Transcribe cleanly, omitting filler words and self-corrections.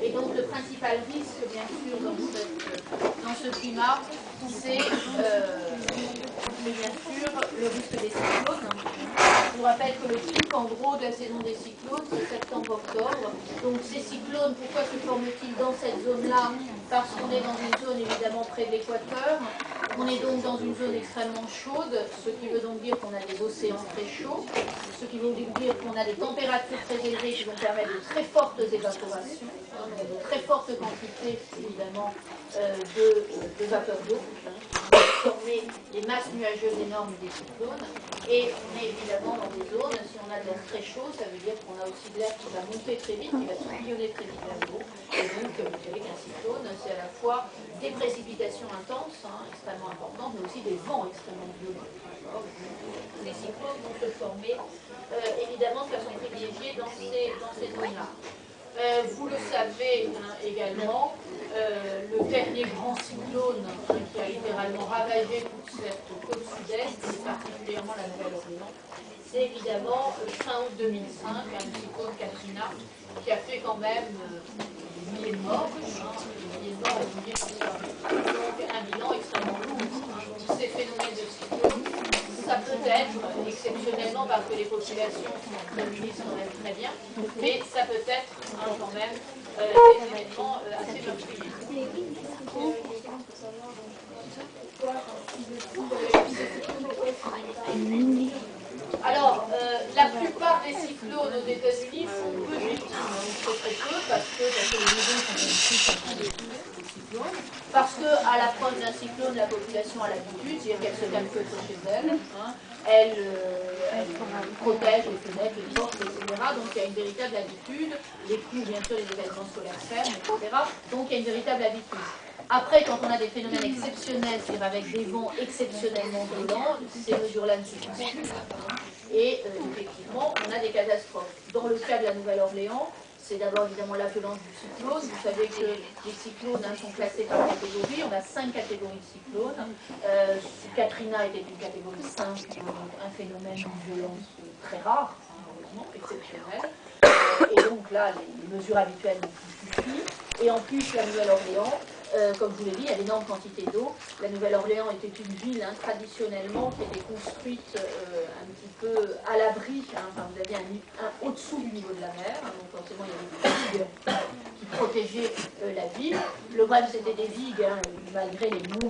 Et donc le principal risque, bien sûr, dans ce climat, c'est bien sûr le risque des cyclones. Je vous rappelle que le pic en gros de la saison des cyclones, c'est septembre-octobre. Donc ces cyclones, pourquoi se forment-ils dans cette zone-là? Parce qu'on est dans une zone évidemment près de l'équateur. On est donc dans une zone extrêmement chaude, ce qui veut donc dire qu'on a des océans très chauds, ce qui veut donc dire qu'on a des températures très élevées qui vont permettre de très fortes évaporations, de très fortes quantités évidemment de vapeur d'eau, former des masses nuageuses énormes des cyclones. Et on est évidemment dans des zones, si on a de l'air très chaud, ça veut dire qu'on a aussi de l'air qui va monter très vite, qui va se bouillonner très vite vers le haut. Et donc, vous savez qu'un cyclone, c'est à la fois des précipitations intenses, extrêmement importantes, mais aussi des vents extrêmement violents. Les cyclones vont se former évidemment de façon privilégiée dans ces zones-là. Vous le savez également, le dernier grand cyclone qui a littéralement ravagé toute cette côte sud-est, et particulièrement la Nouvelle-Orléans, c'est évidemment fin août 2005, un cyclone Katrina, qui a fait quand même des milliers de morts, des milliers de morts et des milliers de disparus. Donc un bilan extrêmement lourd. Tous ces phénomènes de cyclone, ça peut être, exceptionnellement parce que les populations sont prémunies quand même très bien, mais ça peut être quand même des événements assez meurtriers. Alors, la plupart des cyclones aux États-Unis font peu de victimes, très peu, parce que les maisons sont construites des cyclones, parce qu'à l'approche d'un cyclone, la population a l'habitude, c'est-à-dire qu'elle se calme peu chez elle, elle protège les fenêtres, les portes, etc. Donc il y a une véritable habitude, les coups, bien sûr, les événements scolaires fermes, etc. Donc il y a une véritable habitude. Après, quand on a des phénomènes exceptionnels, c'est-à-dire avec des vents exceptionnellement violents, ces mesures-là ne suffisent pas. Et effectivement, on a des catastrophes. Dans le cas de la Nouvelle-Orléans, c'est d'abord évidemment la violence du cyclone. Vous savez que les cyclones sont classés par catégorie. On a 5 catégories de cyclones. Katrina était une catégorie 5, donc un phénomène de violence très rare, heureusement, exceptionnel. Et donc là, les mesures habituelles n'ont plus suffi. Et en plus, la Nouvelle-Orléans, comme je vous l'ai dit, il y a d'énormes quantités d'eau. La Nouvelle-Orléans était une ville traditionnellement qui était construite un petit peu à l'abri. Enfin, vous aviez un au-dessous du niveau de la mer. Donc forcément, il y avait des digues qui protégeaient la ville. Le problème, c'était des digues, malgré les nombreux